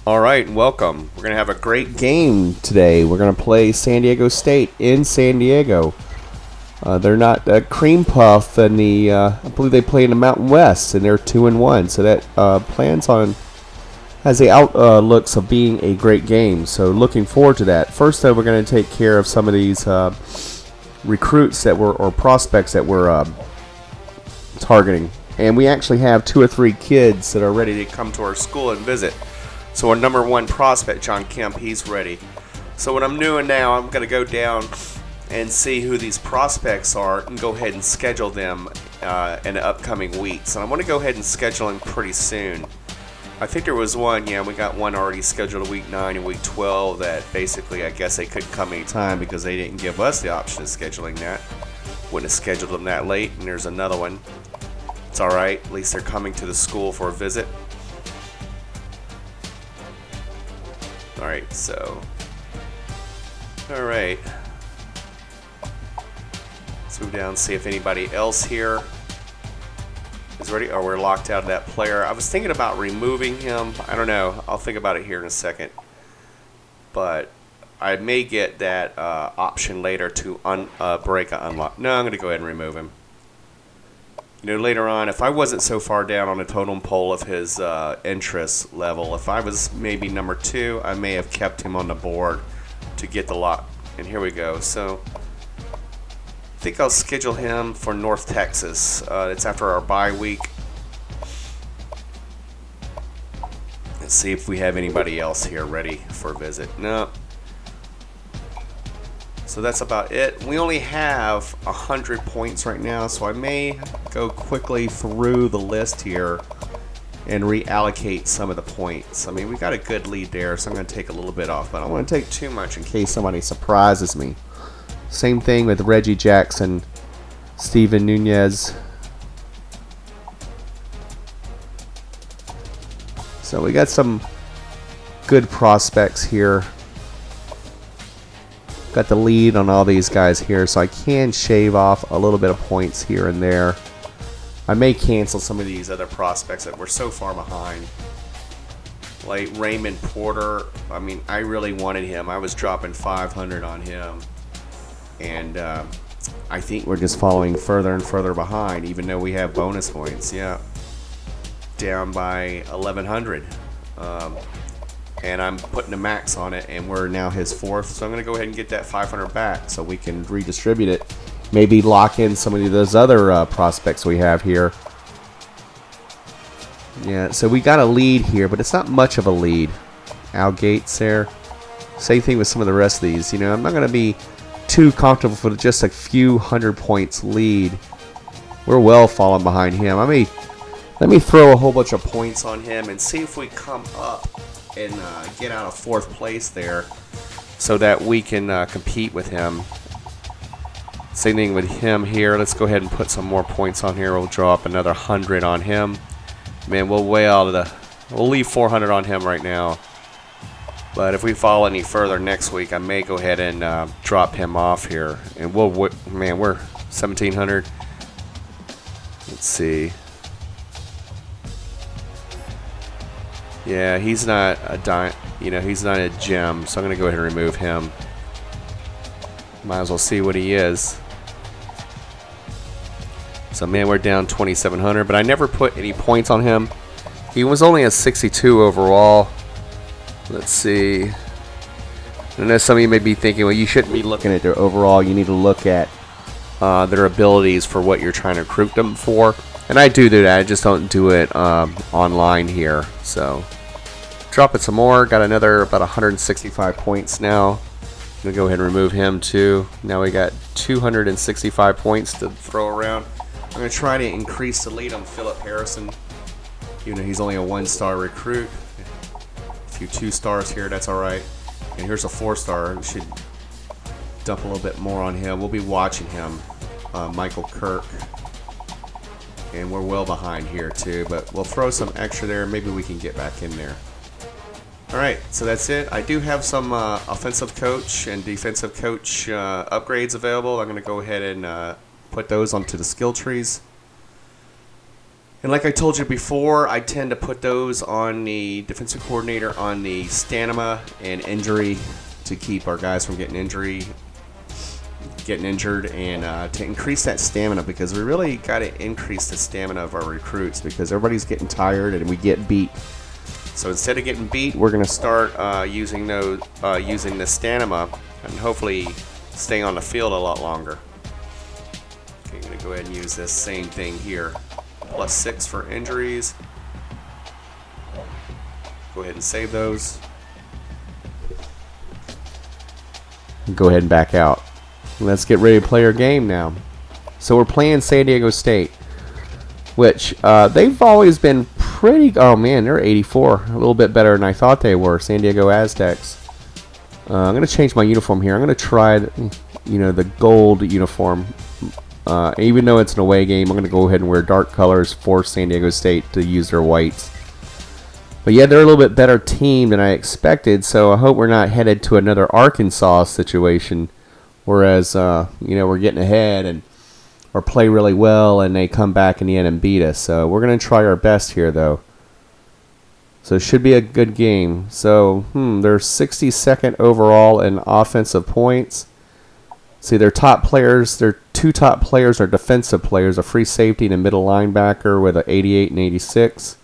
All right, welcome. We're going to have a great game today. We're going to play San Diego State in San Diego. They're not Cream Puff, and I believe they play in the Mountain West, and they're 2-1. So that has the outlooks of being a great game. So looking forward to that. First, though, we're going to take care of some of these recruits or prospects that we're targeting. And we actually have 2 or 3 kids that are ready to come to our school and visit. So our number 1 prospect, John Kemp, he's ready. So what I'm doing now, I'm going to go down and see who these prospects are and go ahead and schedule them in the upcoming weeks. And I want to go ahead and schedule them pretty soon. I think there was one, we got one already scheduled week 9 and week 12 that basically I guess they couldn't come anytime because they didn't give us the option of scheduling that. Wouldn't have scheduled them that late. And there's another one. It's all right. At least they're coming to the school for a visit. All right, so, all right. Let's move down and see if anybody else here is ready. Oh, we're locked out of that player. I was thinking about removing him. I don't know. I'll think about it here in a second. But I may get that option later to break an unlock. No, I'm going to go ahead and remove him. Later on, if I wasn't so far down on the totem pole of his interest level, if I was maybe number 2, I may have kept him on the board to get the lock. And here we go. So I think I'll schedule him for North Texas. It's after our bye week. Let's see if we have anybody else here ready for a visit. No. So that's about it. We only have 100 points right now, so I may go quickly through the list here and reallocate some of the points. I mean, we got a good lead there, so I'm going to take a little bit off, but I don't want to take too much in case somebody surprises me. Same thing with Reggie Jackson, Steven Nunez. So we got some good prospects here. Got the lead on all these guys here, so I can shave off a little bit of points here and there. I may cancel some of these other prospects that were so far behind. Like Raymond Porter, I mean, I really wanted him. I was dropping 500 on him. And I think we're just falling further and further behind, even though we have bonus points. Yeah, down by 1,100. And I'm putting a max on it, and we're now his 4th. So I'm going to go ahead and get that 500 back so we can redistribute it. Maybe lock in some of those other prospects we have here. Yeah, so we got a lead here, but it's not much of a lead. Al Gates there. Same thing with some of the rest of these. I'm not going to be too comfortable for just a few 100 points lead. We're well falling behind him. Let me throw a whole bunch of points on him and see if we come up and get out of 4th place there so that we can compete with him. Same thing with him here. Let's go ahead and put some more points on here. We'll draw up another 100 on him. Man, we'll leave 400 on him right now. But if we fall any further next week, I may go ahead and drop him off here. And we're 1,700. Let's see. Yeah, he's not he's not a gem, so I'm gonna go ahead and remove him. Might as well see what he is. So man, we're down 2,700, but I never put any points on him. He was only a 62 overall. Let's see. I know some of you may be thinking, well, you shouldn't be looking at their overall. You need to look at their abilities for what you're trying to recruit them for. And I do that. I just don't do it online here. So drop it some more. Got another about 165 points now. I'm going to go ahead and remove him too. Now we got 265 points to throw around. I'm going to try to increase the lead on Philip Harrison. Even though he's only a 1-star recruit. A few 2-stars here, that's all right. And here's a 4-star. We should dump a little bit more on him. We'll be watching him. Michael Kirk. And we're well behind here too, but we'll throw some extra there. Maybe we can get back in there. All right, so that's it. I do have some offensive coach and defensive coach upgrades available. I'm going to go ahead and put those onto the skill trees. And like I told you before, I tend to put those on the defensive coordinator on the stamina and injury to keep our guys from getting injured, and to increase that stamina, because we really got to increase the stamina of our recruits because everybody's getting tired and we get beat. So instead of getting beat, we're going to start using the stamina and hopefully stay on the field a lot longer. Okay, I'm going to go ahead and use this same thing here. +6 for injuries. Go ahead and save those. Go ahead and back out. Let's get ready to play our game now. So we're playing San Diego State, which they've always been pretty. Oh man, they're 84, a little bit better than I thought they were. San Diego Aztecs. I'm gonna change my uniform here. I'm gonna try, the gold uniform. Even though it's an away game, I'm gonna go ahead and wear dark colors for San Diego State to use their whites. But yeah, they're a little bit better team than I expected, so I hope we're not headed to another Arkansas situation, whereas we're getting ahead or play really well and they come back in the end and beat us. So we're gonna try our best here, though. So it should be a good game. So they're 62nd overall in offensive points. See, their top players, their two top players are defensive players, a free safety and a middle linebacker with an 88 and 86.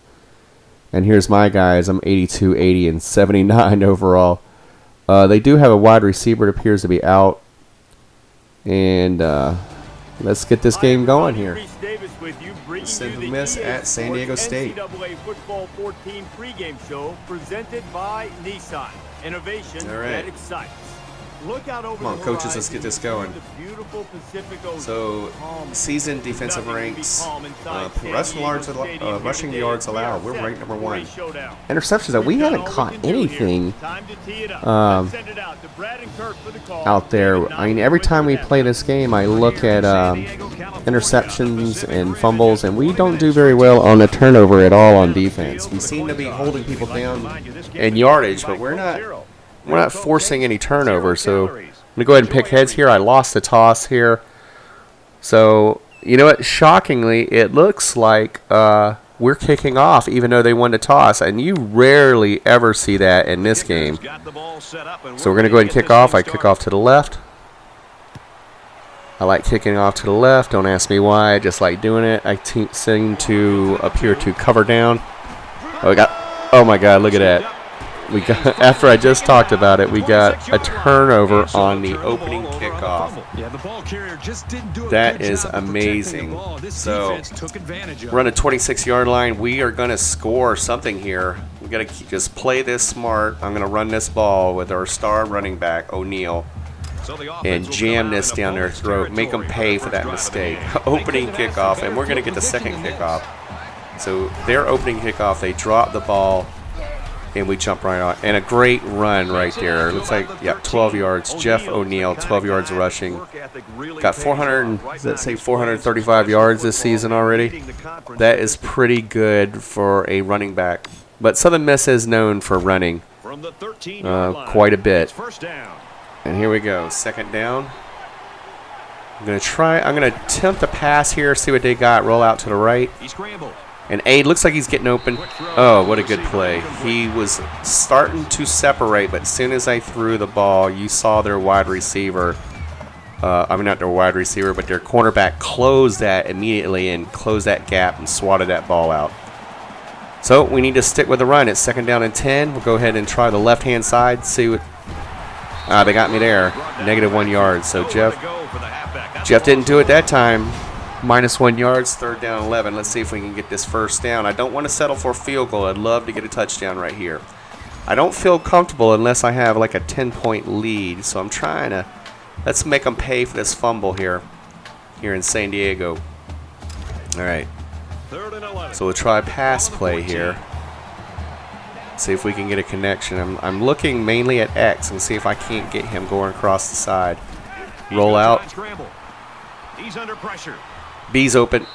And here's my guys. I'm 82, 80, and 79 overall. They do have a wide receiver that appears to be out. And let's get this game going here. So Miss at San Diego State. NCAA Football 14 pregame show presented by Nissan. Innovation that excites. Look out over Come on, coaches, let's get this going. So, season defensive ranks, rushing yards allowed. We're ranked number 1. Interceptions, though, we haven't caught anything out there. I mean, every time we play this game, I look at interceptions and fumbles, and we don't do very well on the turnover at all on defense. We seem to be holding people down in yardage, but we're not forcing any turnover, so I'm going to go ahead and pick heads here. I lost the toss here. So, you know what? Shockingly, it looks like we're kicking off even though they won the toss, and you rarely ever see that in this game. So we're going to go ahead and kick off. I kick off to the left. I like kicking off to the left. Don't ask me why. I just like doing it. I seem to appear to cover down. Oh my God, look at that. We got, after I just talked about it, we got a turnover on the opening kickoff. That is amazing. So we're on a 26-yard line. We are going to score something here. We got to just play this smart. I'm going to run this ball with our star running back, O'Neal, and jam this down their throat. Make them pay for that mistake. Opening kickoff, and we're going to get the second kickoff. So their opening kickoff, they drop the ball. And we jump right on. And a great run right there. Looks like, 12 yards. Jeff O'Neal, 12 yards rushing. Got 435 yards this season already. That is pretty good for a running back. But Southern Miss is known for running quite a bit. And here we go. Second down. I'm going to attempt to pass here, see what they got. Roll out to the right. And Aid looks like he's getting open. Oh, what a good play. He was starting to separate, but as soon as I threw the ball, you saw their wide receiver. Not their wide receiver, but their cornerback closed that immediately and closed that gap and swatted that ball out. So we need to stick with the run. It's second down and 10. We'll go ahead and try the left-hand side. See what... they got me there. -1 yard. So Jeff didn't do it that time. -1 yards, third down 11. Let's see if we can get this first down. I don't want to settle for a field goal. I'd love to get a touchdown right here. I don't feel comfortable unless I have like a 10-point lead. So I'm trying to, let's make them pay for this fumble here in San Diego. All right. So we'll try pass play here. See if we can get a connection. I'm looking mainly at X and see if I can't get him going across the side. Roll out. He's under pressure. B's open.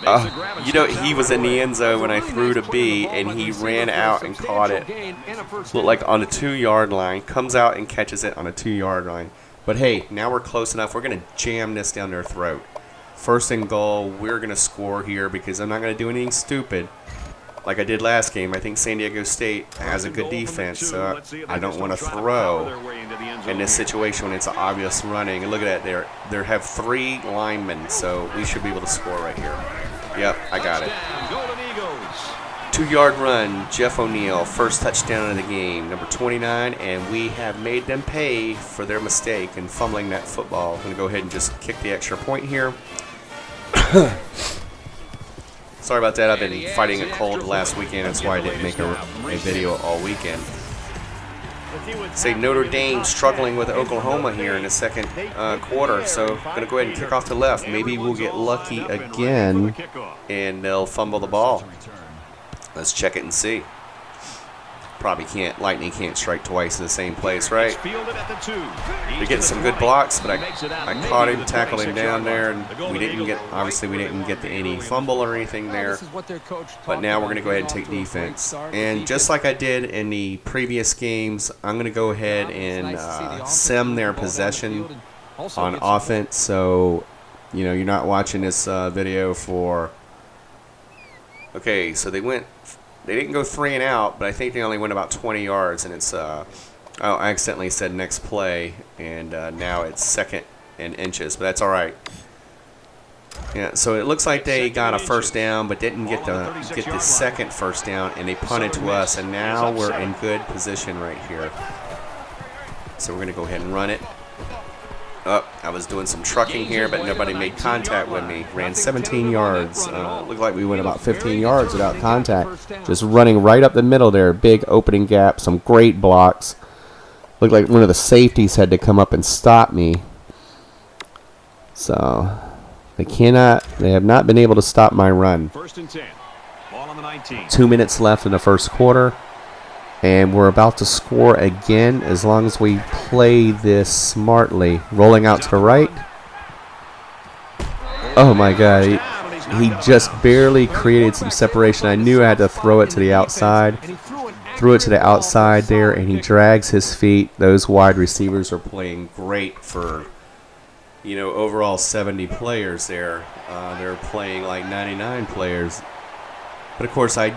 He was in the end zone when I threw to B, and he ran out and caught it. Looked like on the 2-yard line. Comes out and catches it on a 2-yard line. But hey, now we're close enough. We're going to jam this down their throat. First and goal. We're going to score here because I'm not going to do anything stupid like I did last game. I think San Diego State has a good defense, so I don't want to throw in this situation when it's an obvious running. And look at that. They have 3 linemen, so we should be able to score right here. Yep, I got it. 2-yard run, Jeff O'Neal, first touchdown of the game, number 29, and we have made them pay for their mistake in fumbling that football. I'm going to go ahead and just kick the extra point here. Sorry about that. I've been fighting a cold last weekend. That's why I didn't make a video all weekend. Say Notre Dame struggling with Oklahoma here in the second quarter. So I'm going to go ahead and kick off to the left. Maybe we'll get lucky again and they'll fumble the ball. Let's check it and see. Probably can't. Lightning can't strike twice in the same place, right? They're getting some good blocks, but I caught him, tackled him down there, and we didn't get. Obviously, we didn't get any fumble or anything there. But now we're going to go ahead and take defense. And just like I did in the previous games, I'm going to go ahead and sim their possession on offense. So, you know, you're not watching this video for. Okay, so they didn't go 3 and out, but I think they only went about 20 yards, and it's, oh, I accidentally said next play, and now it's 2nd and inches, but that's all right. Yeah, so it looks like they got a first down, but didn't get the second first down, and they punted to us, and now we're in good position right here. So we're going to go ahead and run it. Oh, I was doing some trucking here, but nobody made contact with me. Ran 17 yards. Looked like we went about 15 yards without contact. Just running right up the middle there. Big opening gap. Some great blocks. Looked like one of the safeties had to come up and stop me. So they have not been able to stop my run. 1st and 10. Ball on the 19. 2 minutes left in the first quarter. And we're about to score again as long as we play this smartly. Rolling out to the right. Oh my God. He just barely created some separation. I knew I had to throw it to the outside. Threw it to the outside there, and he drags his feet. Those wide receivers are playing great for, you know, overall 70 players there. They're playing like 99 players. But, of course, I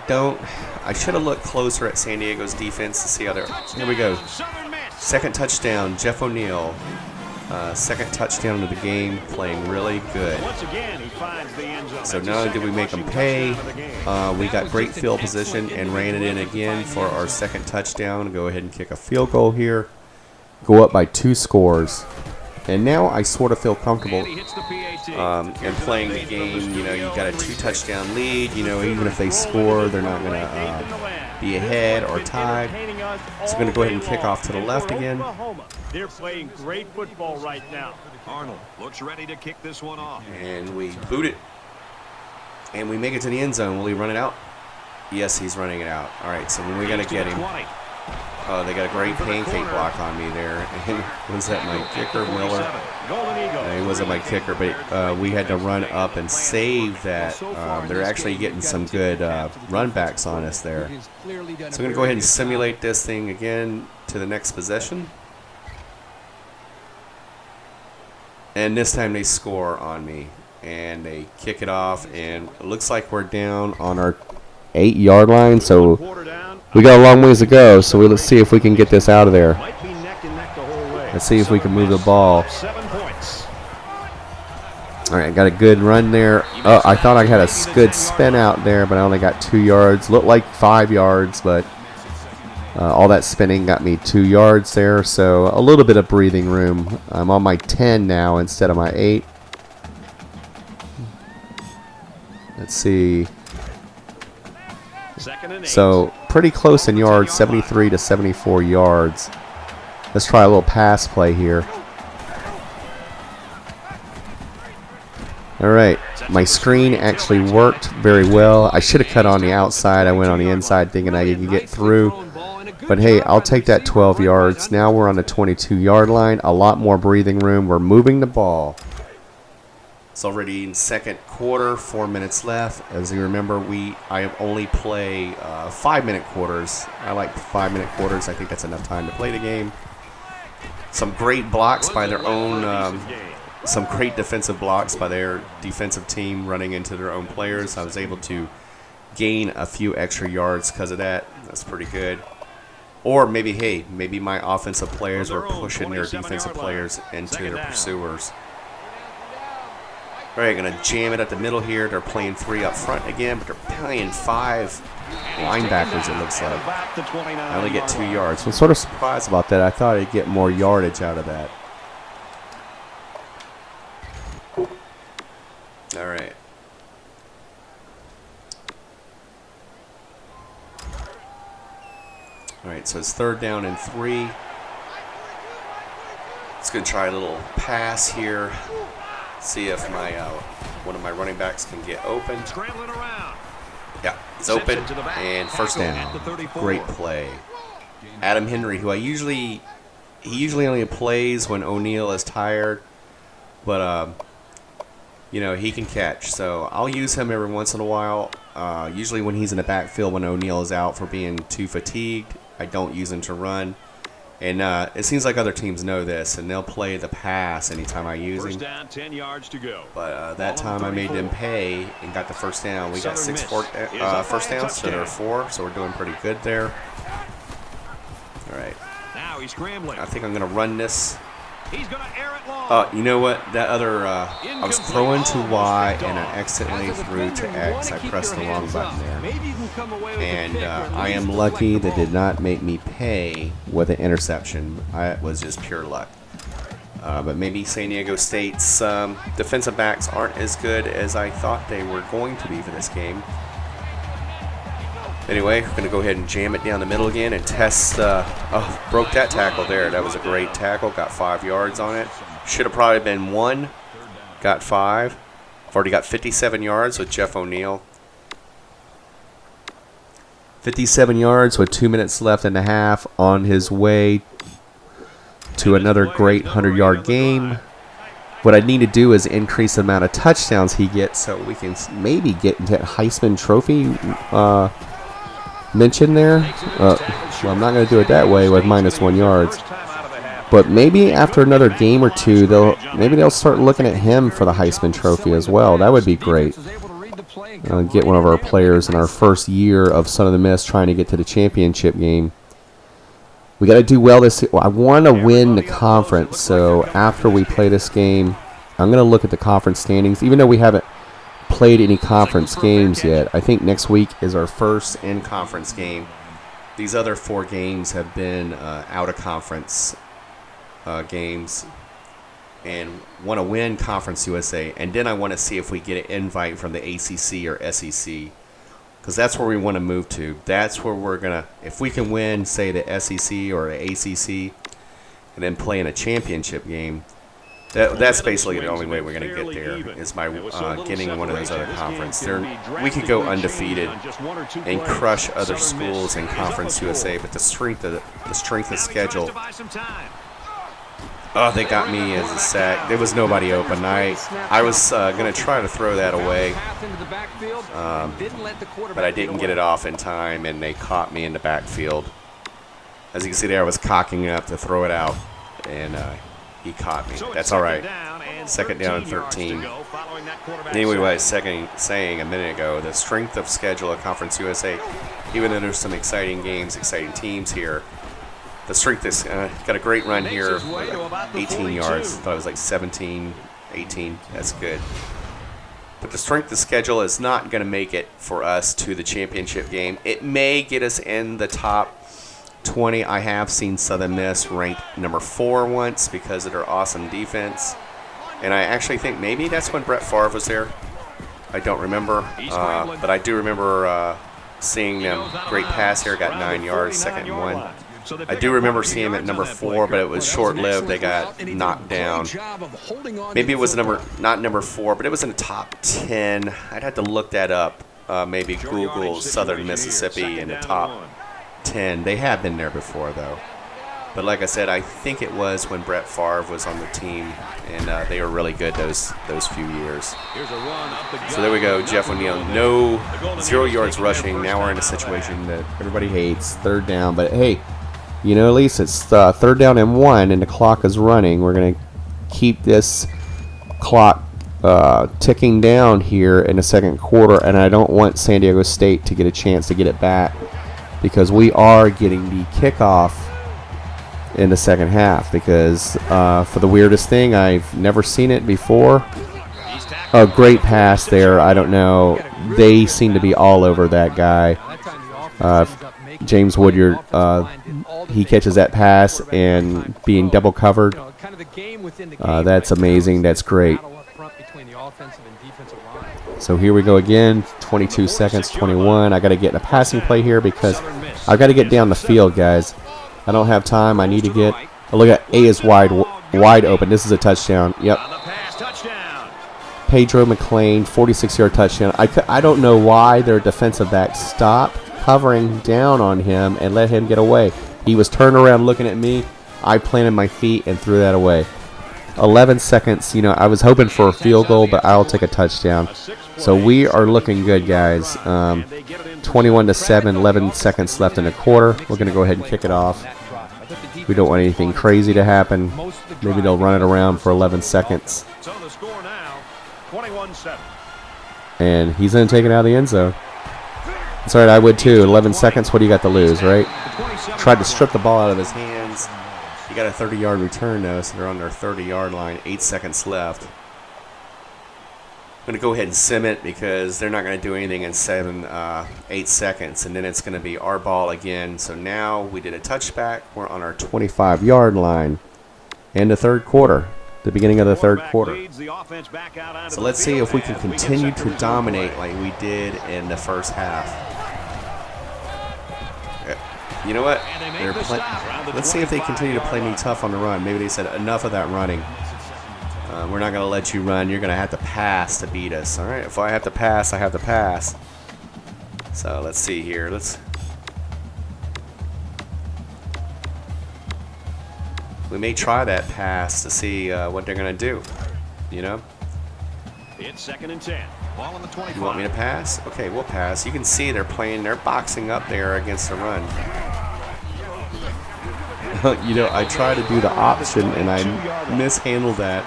should have looked closer at San Diego's defense to see how they're. Here we go. 2nd touchdown, Jeff O'Neal. 2nd touchdown of the game, playing really good. So not only did we make them pay, we got great field position and ran it in again for our 2nd touchdown. Go ahead and kick a field goal here. Go up by 2 scores. And now I sort of feel comfortable in playing the game. You know, you got a 2-touchdown lead. You know, even if they score, they're not going to be ahead or tied. So I'm going to go ahead and kick off to the left again. They're playing great football right now. Arnold looks ready to kick this one off. And we boot it. And we make it to the end zone. Will he run it out? Yes, he's running it out. All right, so when we got to get him. Oh, they got a great pancake block on me there. Was that my kicker, Miller? It wasn't my kicker, but we had to run up and save that. They're actually getting some good run backs on us there. So I'm going to go ahead and simulate this thing again to the next possession. And this time they score on me. And they kick it off, and it looks like we're down on our 8-yard line, so we got a long ways to go. So let's see if we can get this out of there. Let's see if we can move the ball. All right, got a good run there. Oh, I thought I had a good spin out there, but I only got 2 yards. Looked like 5 yards, but all that spinning got me 2 yards there. So a little bit of breathing room. I'm on my 10 now instead of my 8. Let's see. So pretty close in yards, 73 to 74 yards. Let's try a little pass play here. All right, my screen actually worked very well. I should have cut on the outside. I went on the inside thinking I could get through. But hey, I'll take that 12 yards. Now we're on the 22-yard line. A lot more breathing room. We're moving the ball. It's already in second quarter, 4 minutes left. As you remember, I only play 5-minute quarters. I like 5-minute quarters. I think that's enough time to play the game. Some great blocks by their own some great defensive blocks by their defensive team running into their own players. I was able to gain a few extra yards because of that. That's pretty good. Or maybe, hey, maybe my offensive players were pushing their defensive players into their pursuers. All right, going to jam it at the middle here. They're playing 3 up front again, but they're playing 5 linebackers, it looks like. I only get 2 yards. I'm sort of surprised about that. I thought I'd get more yardage out of that. All right. All right, so it's 3rd down and 3. It's going to try a little pass here. See if my one of my running backs can get open. Scrambling around. Yeah, he's open, and 1st down. Great play. Adam Henry, who he usually only plays when O'Neal is tired, but you know, he can catch. So I'll use him every once in a while. Usually when he's in the backfield when O'Neal is out for being too fatigued, I don't use him to run. And it seems like other teams know this, and they'll play the pass anytime I use him. 1st down, 10 yards to go. But that time I made them pay and got the 1st down. We got 6 first downs, so there are 4, so we're doing pretty good there. All right. Now he's scrambling. I think I'm going to run this. He's going to air it long. You know what? That other, I was throwing to Y, and I accidentally threw to X. I pressed the wrong button there. And I am lucky they did not make me pay with an interception. It was just pure luck. But maybe San Diego State's defensive backs aren't as good as I thought they were going to be for this game. Anyway, we're going to go ahead and jam it down the middle again and test. Oh, broke that tackle there. That was a great tackle. Got 5 yards on it. Should have probably been 1. Got 5. I've already got 57 yards with Jeff O'Neal. 57 yards with 2 minutes left and a half on his way to another great 100-yard game. What I need to do is increase the amount of touchdowns he gets so we can maybe get into that Heisman Trophy mention there. Well, I'm not going to do it that way with -1 yards. But maybe after another game or two, they'll start looking at him for the Heisman Trophy as well. That would be great. Get one of our players in our first year of Son of the Miss trying to get to the championship game. We got to do well this. I want to win the conference. So after we play this game, I'm going to look at the conference standings. Even though we haven't played any conference games yet, I think next week is our first in-conference game. These other 4 games have been out-of-conference games, and want to win Conference USA, and then I want to see if we get an invite from the ACC or SEC, because that's where we want to move to. That's where we're going to, if we can win, say, the SEC or the ACC, and then play in a championship game, that's basically the only way we're going to get there, is by getting one of those other conferences. We could go undefeated and crush other schools in Conference USA, but the strength of schedule. Oh, they got me as a sack. There was nobody open. I was going to try to throw that away, but I didn't get it off in time, and they caught me in the backfield. As you can see there, I was cocking up to throw it out, and he caught me. That's all right. 2nd down and 13. Anyway, what I was saying a minute ago, the strength of schedule at Conference USA, even though there's some exciting games, exciting teams here, the strength is got a great run here, like 18 yards. I thought it was like 17, 18. That's good. But the strength of schedule is not going to make it for us to the championship game. It may get us in the top 20. I have seen Southern Miss ranked number 4 once because of their awesome defense. And I actually think maybe that's when Brett Favre was there. I don't remember. But I do remember seeing them. Great pass here. Got 9 yards, 2nd and 1. I do remember seeing him at number 4, but it was short-lived. They got knocked down. Maybe it was not number 4, but it was in the top 10. I'd have to look that up. Maybe Google Southern Mississippi in the top 10. They have been there before, though. But like I said, I think it was when Brett Favre was on the team, and they were really good those few years. So there we go, Jeff O'Neal. 0 yards rushing. Now we're in a situation that everybody hates, 3rd down. But hey, you know, at least it's 3rd down and 1, and the clock is running. We're going to keep this clock ticking down here in the second quarter, and I don't want San Diego State to get a chance to get it back because we are getting the kickoff in the second half because for the weirdest thing, I've never seen it before. A great pass there. I don't know. They seem to be all over that guy. James Woodyard, he catches that pass and being double covered. That's amazing. That's great. So here we go again. 22 seconds, 21. I got to get in a passing play here because I've got to get down the field, guys. I don't have time. I need to get. Oh, look at A is wide open. This is a touchdown. Yep. Pedro McLean, 46-yard touchdown. I don't know why their defensive back stopped covering down on him and let him get away. He was turned around looking at me. I planted my feet and threw that away. 11 seconds. You know, I was hoping for a field goal, but I'll take a touchdown. So we are looking good, guys. 21-7, 11 seconds left in the quarter. We're going to go ahead and kick it off. We don't want anything crazy to happen. Maybe they'll run it around for 11 seconds. So the score now, 21-7. And he's going to take it out of the end zone. It's all right, I would too. 11 seconds, what do you got to lose, right? Tried to strip the ball out of his hands. You got a 30-yard return, though, so they're on their 30-yard line. 8 seconds left. I'm going to go ahead and sim it because they're not going to do anything in 8 seconds, and then it's going to be our ball again. So now we did a touchback. We're on our 25-yard line in the third quarter, the beginning of the third quarter. So let's see if we can continue to dominate like we did in the first half. You know what? Let's see if they continue to play me tough on the run. Maybe they said enough of that running. We're not going to let you run. You're going to have to pass to beat us. All right, if I have to pass, I have to pass. So let's see here. We may try that pass to see what they're going to do. You know? It's 2nd and 10. Ball on the 25. You want me to pass? Okay, we'll pass. You can see they're boxing up there against the run. You know, I try to do the option and I mishandled that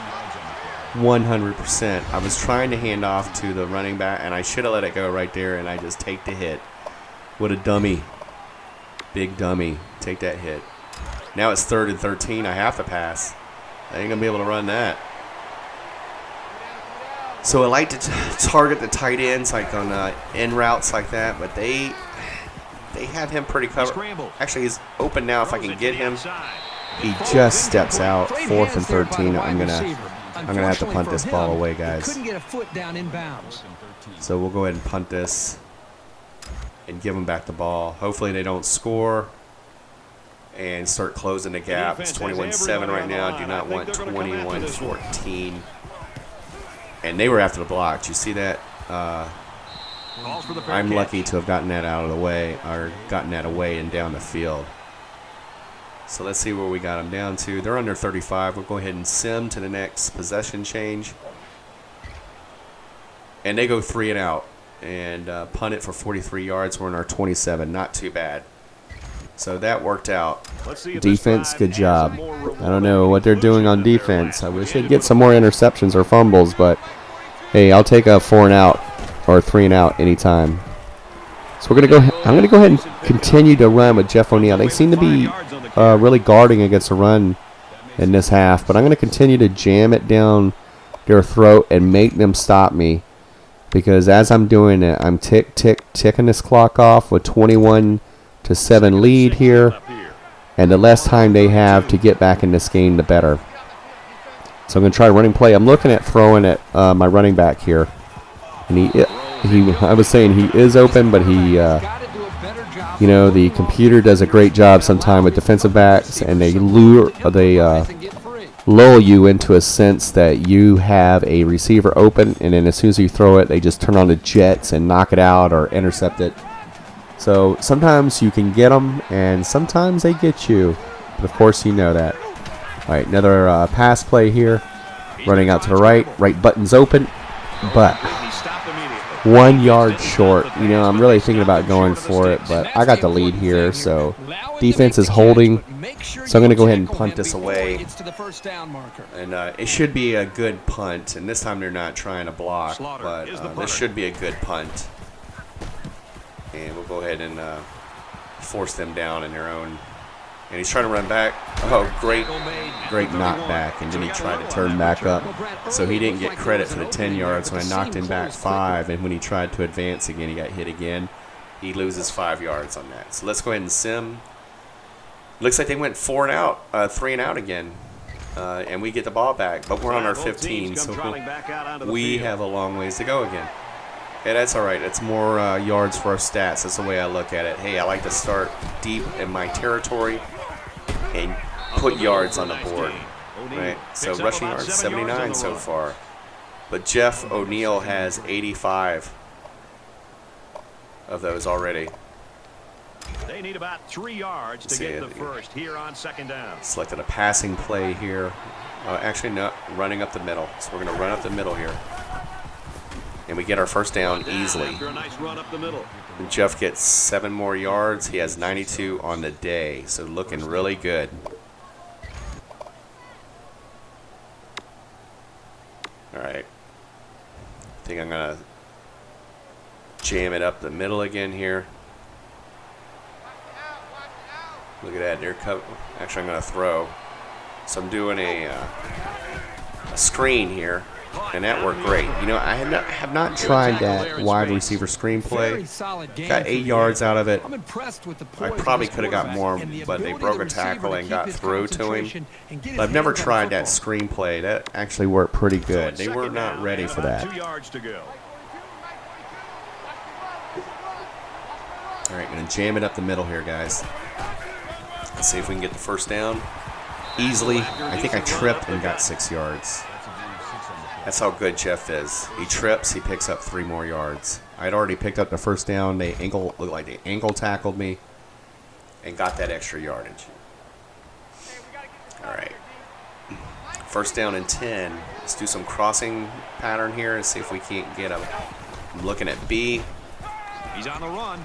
100%. I was trying to hand off to the running back and I should have let it go right there and I just take the hit. What a dummy. Big dummy. Take that hit. Now it's 3rd and 13. I have to pass. I ain't going to be able to run that. So I like to target the tight ends like on end routes like that, but they have him pretty covered. Actually, he's open now. If I can get him, he just steps out. 4th and 13. I'm gonna have to punt this ball away, guys. So we'll go ahead and punt this and give them back the ball. Hopefully they don't score and start closing the gap. It's 21-7 right now. Do not want 21-14. And they were after the block. Did you see that? I'm lucky to have gotten that out of the way, or gotten that away and down the field. So let's see where we got them down to. They're under 35. We'll go ahead and sim to the next possession change. And they go 3 and out and punt it for 43 yards. We're in our 27. Not too bad. So that worked out. Defense, good job. I don't know what they're doing on defense. I wish they'd get some more interceptions or fumbles, but hey, I'll take a 4 and out or 3 and out anytime. So we're gonna go. I'm gonna go ahead and continue to run with Jeff O'Neal. They seem to be really guarding against the run in this half, but I'm gonna continue to jam it down their throat and make them stop me. Because as I'm doing it, I'm ticking this clock off with 21-7 lead here, and the less time they have to get back in this game, the better. So I'm going to try a running play. I'm looking at throwing at my running back here, and I was saying he is open, but he, you know, the computer does a great job sometime with defensive backs, and they lull you into a sense that you have a receiver open, and then as soon as you throw it, they just turn on the jets and knock it out or intercept it. So sometimes you can get them, and sometimes they get you. But of course, you know that. All right, another pass play here. Running out to the right. Right button's open, but 1 yard short. You know, I'm really thinking about going for it, but I got the lead here, so defense is holding. So I'm going to go ahead and punt this away. And it should be a good punt. And this time they're not trying to block, but this should be a good punt. And we'll go ahead and force them down in their own. And he's trying to run back. Oh, great knockback. And then he tried to turn back up. So he didn't get credit for the 10 yards when I knocked him back 5. And when he tried to advance again, he got hit again. He loses 5 yards on that. So let's go ahead and sim. Looks like they went 4 and out, 3 and out again. And we get the ball back. But we're on our 15, so we have a long ways to go again. Hey, that's all right. That's more yards for our stats. That's the way I look at it. Hey, I like to start deep in my territory and put yards on the board. Right? So rushing yards, 79 so far. But Jeff O'Neill has 85 of those already. They need about 3 yards to get the first here on 2nd down. Selected a passing play here. Actually, no, running up the middle. So we're going to run up the middle here. And we get our first down easily. After a nice run up the middle. And Jeff gets 7 more yards. He has 92 on the day. So looking really good. All right. I think I'm going to jam it up the middle again here. Look at that. They're actually, I'm going to throw. So I'm doing a screen here. And that worked great. You know, I have not tried that wide receiver screen play. Got 8 yards out of it. I probably could have got more, but they broke a tackle and got through to him. But I've never tried that screen play. That actually worked pretty good. They were not ready for that. 2 yards to go. All right, going to jam it up the middle here, guys. Let's see if we can get the first down easily. I think I tripped and got 6 yards. That's how good Jeff is. He trips, he picks up 3 more yards. I had already picked up the first down. They looked like they ankle tackled me and got that extra yardage. All right. First down and 10. Let's do some crossing pattern here and see if we can't get him. I'm looking at B. He's on the run.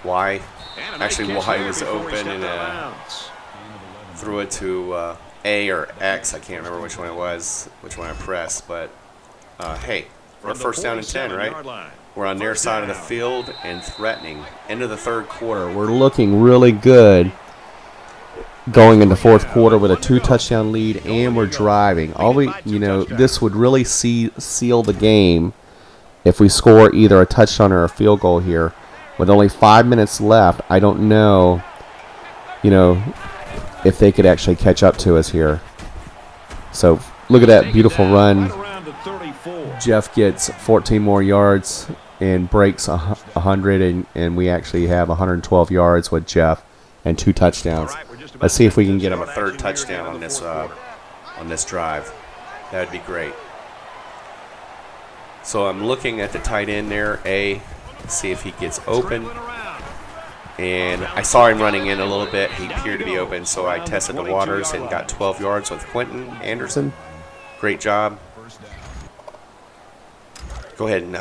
Y. Actually, Y was open and threw it to A or X. I can't remember which one it was, which one I pressed. But, hey, we're first down and 10, right? We're on their side of the field and threatening. End of the 3rd quarter. We're looking really good going into 4th quarter with a 2-touchdown lead, and we're driving. This would really seal the game if we score either a touchdown or a field goal here. With only 5 minutes left, I don't know, if they could actually catch up to us here. So look at that beautiful run. Jeff gets 14 more yards and breaks 100, and we actually have 112 yards with Jeff and 2 touchdowns. Let's see if we can get him a 3rd touchdown on this drive. That would be great. So I'm looking at the tight end there, A. See if he gets open. And I saw him running in a little bit. He appeared to be open, so I tested the waters and got 12 yards with Quentin Anderson. Great job. Go ahead and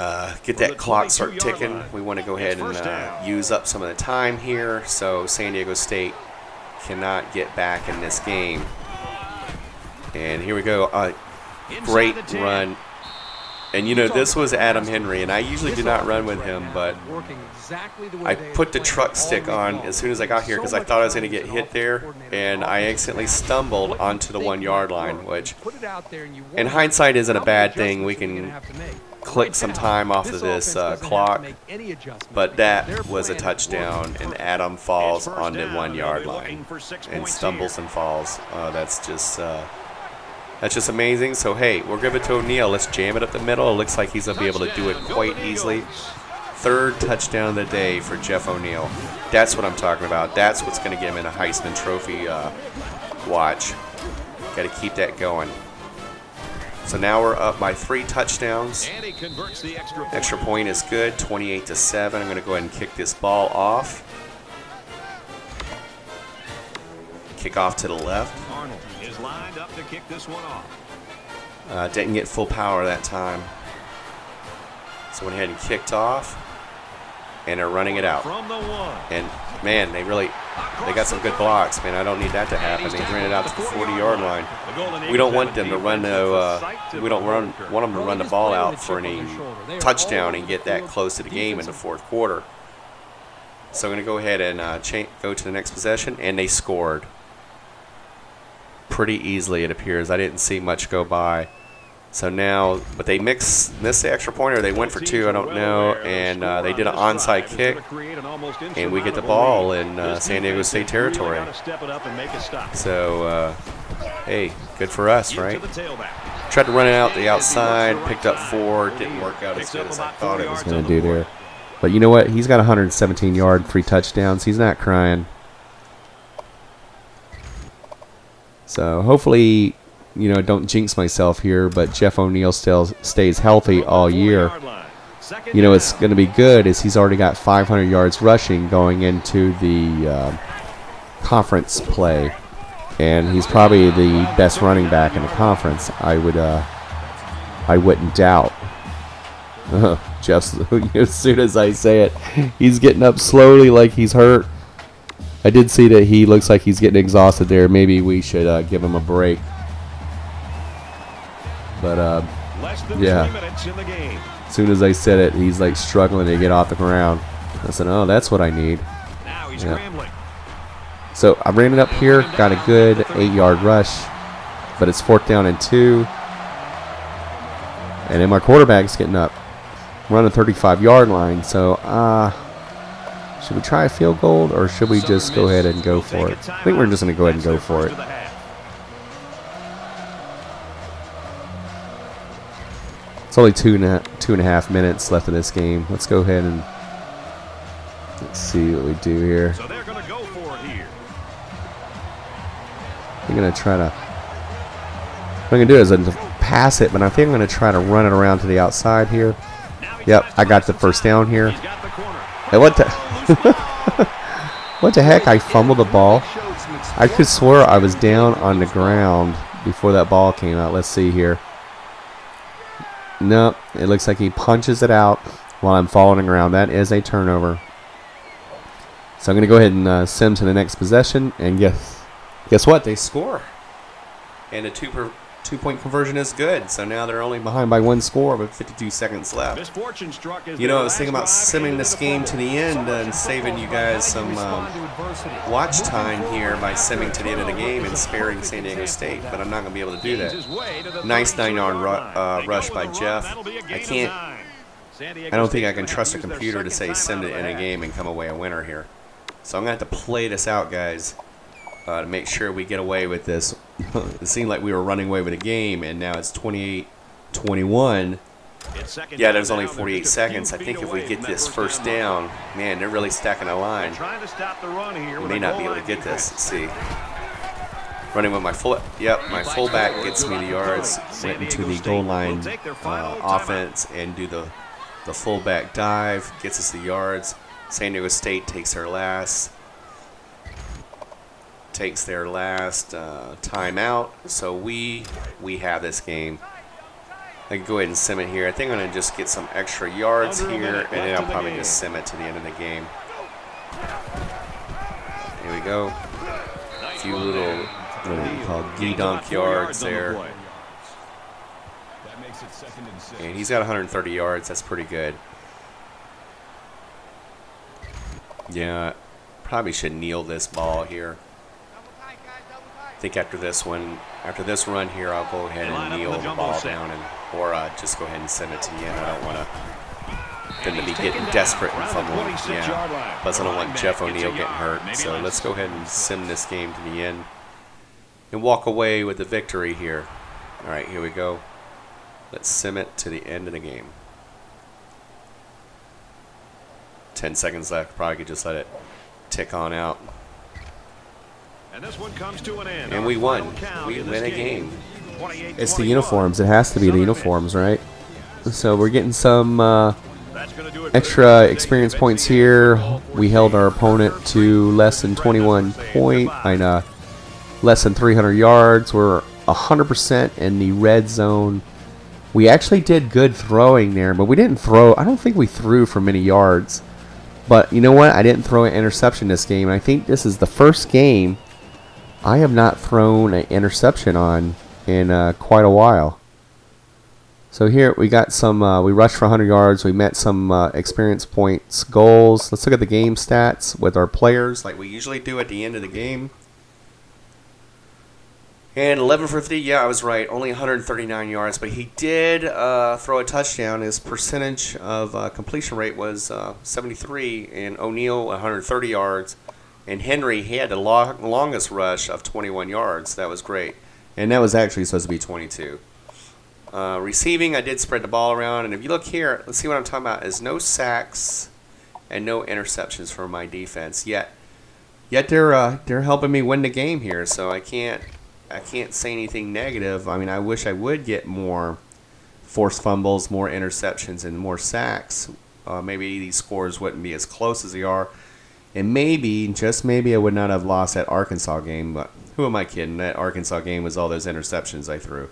get that clock start ticking. We want to go ahead and use up some of the time here, so San Diego State cannot get back in this game. And here we go. Great run. And, this was Adam Henry, and I usually do not run with him, but I put the truck stick on as soon as I got here because I thought I was going to get hit there, and I accidentally stumbled onto the 1-yard line, which in hindsight isn't a bad thing. We can click some time off of this clock, but that was a touchdown, and Adam falls on the 1-yard line and stumbles and falls. That's just amazing. So, hey, we'll give it to O'Neill. Let's jam it up the middle. It looks like he's going to be able to do it quite easily. 3rd touchdown of the day for Jeff O'Neill. That's what I'm talking about. That's what's going to get him in a Heisman Trophy watch. Got to keep that going. So now we're up by 3 touchdowns. Extra point is good, 28-7. I'm going to go ahead and kick this ball off. Kick off to the left. Arnold is lined up to kick this one off. Didn't get full power that time. So went ahead and kicked off, and they're running it out. From the 1. And man, they got some good blocks. Man, I don't need that to happen. They ran it out to the 40-yard line. We don't want them to run we don't want them to run the ball out for any touchdown and get that close to the game in the fourth quarter. So I'm going to go ahead and go to the next possession, and they scored pretty easily, it appears. I didn't see much go by. So now, but they missed the extra point, or they went for 2, I don't know, and they did an onside kick, and we get the ball in San Diego State territory. So, hey, good for us, right? Tried to run it out the outside, picked up 4, didn't work out as good as I thought it was going to do there. But you know what? He's got 117 yard, 3 touchdowns. He's not crying. So hopefully, you know, don't jinx myself here, but Jeff O'Neal still stays healthy all year. You know, it's going to be good as he's already got 500 yards rushing going into the conference play. And he's probably the best running back in the conference, I wouldn't doubt. Jeff's, as soon as I say it, he's getting up slowly like he's hurt. I did see that he looks like he's getting exhausted there. Maybe we should give him a break. But, yeah, as soon as I said it, he's like struggling to get off the ground. I said, oh, that's what I need. Yeah. So I ran it up here, got a good 8-yard rush, but it's 4th down and 2. And then my quarterback's getting up, running 35-yard line. So, should we try a field goal, or should we just go ahead and go for it? I think we're just going to go ahead and go for it. It's only 2.5 minutes left in this game. Let's go ahead and let's see what we do here. So they're going to go for it here. I'm going to try to. What I'm going to do is pass it, but I think I'm going to try to run it around to the outside here. Yep, I got the first down here. Hey, what the? What the heck? I fumbled the ball. I could swear I was down on the ground before that ball came out. Let's see here. Nope, it looks like he punches it out while I'm falling around. That is a turnover. So I'm going to go ahead and send to the next possession, and guess what? They score. And a two-point conversion is good. So now they're only behind by 1 score with 52 seconds left. You know, I was thinking about simming this game to the end and saving you guys some watch time here by simming to the end of the game and sparing San Diego State, but I'm not going to be able to do that. Nice 9-yard rush by Jeff. I don't think I can trust a computer to say sim to the end of the game and come away a winner here. So I'm going to have to play this out, guys, to make sure we get away with this. It seemed like we were running away with the game, and now it's 28-21. Yeah, there's only 48 seconds. I think if we get this first down, man, they're really stacking the line. We may not be able to get this. Let's see. Running with my my fullback gets me the yards. Went into the goal line offense and do the fullback dive. Gets us the yards. San Diego State takes their last timeout. So we have this game. I can go ahead and sim it here. I think I'm going to just get some extra yards here, and then I'll probably just sim it to the end of the game. Here we go. A few little, what do you call, gee-dunk yards there. And he's got 130 yards. That's pretty good. Yeah, probably should kneel this ball here. I think after this run here, I'll go ahead and kneel the ball down or just go ahead and send it to the end. I don't want them to be getting desperate and fumbling. Yeah, plus I don't want Jeff O'Neal getting hurt. So let's go ahead and sim this game to the end and walk away with the victory here. All right, here we go. Let's sim it to the end of the game. 10 seconds left. Probably could just let it tick on out. And this one comes to an end. And we won. We win a game. It's the uniforms. It has to be the uniforms, right? So we're getting some extra experience points here. We held our opponent to less than 21 points and less than 300 yards. We're 100% in the red zone We actually did good throwing there, but we didn't throw. I don't think we threw for many yards. But you know what? I didn't throw an interception this game. And I think this is the first game I have not thrown an interception on in quite a while. So here we got some, we rushed for 100 yards. We met some experience points goals. Let's look at the game stats with our players like we usually do at the end of the game. And 11 for 50, yeah, I was right. Only 139 yards, but he did throw a touchdown. His percentage of completion rate was 73, and O'Neal 130 yards. And Henry, he had the longest rush of 21 yards. That was great. And that was actually supposed to be 22. Receiving, I did spread the ball around. And if you look here, let's see what I'm talking about, is no sacks and no interceptions for my defense. Yet they're helping me win the game here, so I can't say anything negative. I mean, I wish I would get more forced fumbles, more interceptions, and more sacks. Maybe these scores wouldn't be as close as they are. And maybe, just maybe, I would not have lost that Arkansas game. But who am I kidding? That Arkansas game was all those interceptions I threw,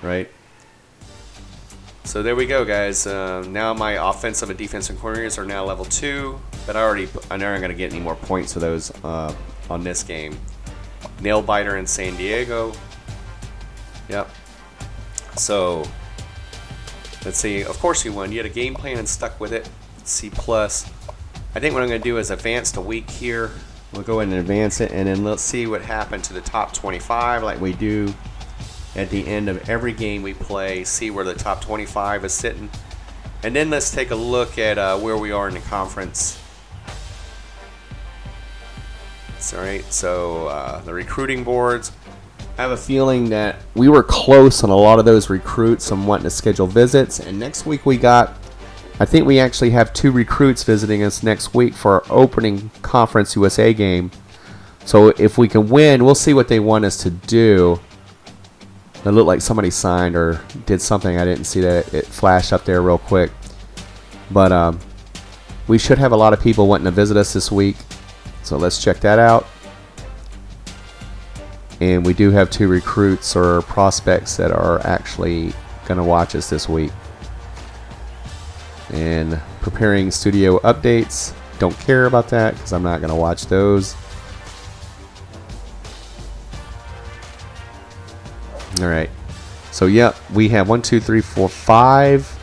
right? So there we go, guys. Now my offensive and defensive coordinators are now level 2. But I'm not going to get any more points for those on this game. Nail biter in San Diego. Yep. So let's see. Of course you won. You had a game plan and stuck with it. C+. I think what I'm going to do is advance the week here. We'll go ahead and advance it, and then let's see what happened to the top 25 like we do at the end of every game we play. See where the top 25 is sitting. And then let's take a look at where we are in the conference. All right, so the recruiting boards. I have a feeling that we were close on a lot of those recruits. I'm wanting to schedule visits, and next week I think we actually have 2 recruits visiting us next week for our opening Conference USA game. So if we can win, we'll see what they want us to do. It looked like somebody signed or did something. I didn't see that. It flashed up there real quick. But we should have a lot of people wanting to visit us this week. So let's check that out. And we do have 2 recruits or prospects that are actually going to watch us this week. And preparing studio updates. Don't care about that because I'm not going to watch those. All right. So, yep, we have 1, 2, 3, 4, 5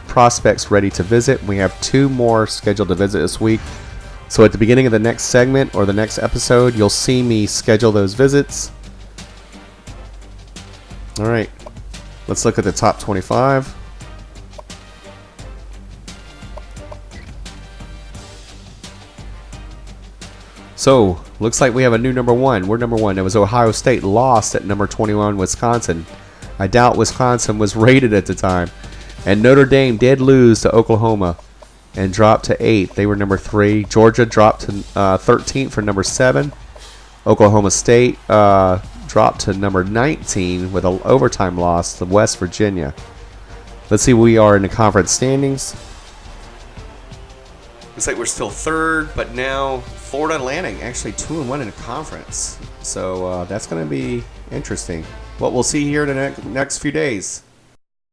prospects ready to visit. We have 2 more scheduled to visit this week. So at the beginning of the next segment or the next episode, you'll see me schedule those visits. All right, let's look at the top 25. So, looks like we have a new number 1. We're number 1. It was Ohio State lost at number 21, Wisconsin. I doubt Wisconsin was rated at the time. And Notre Dame did lose to Oklahoma and dropped to 8th. They were number 3. Georgia dropped to 13th for number 7. Oklahoma State dropped to number 19 with an overtime loss to West Virginia. Let's see where we are in the conference standings. Looks like we're still 3rd, but now Florida Atlantic actually 2-1 in the conference. So that's going to be interesting. What we'll see here in the next few days.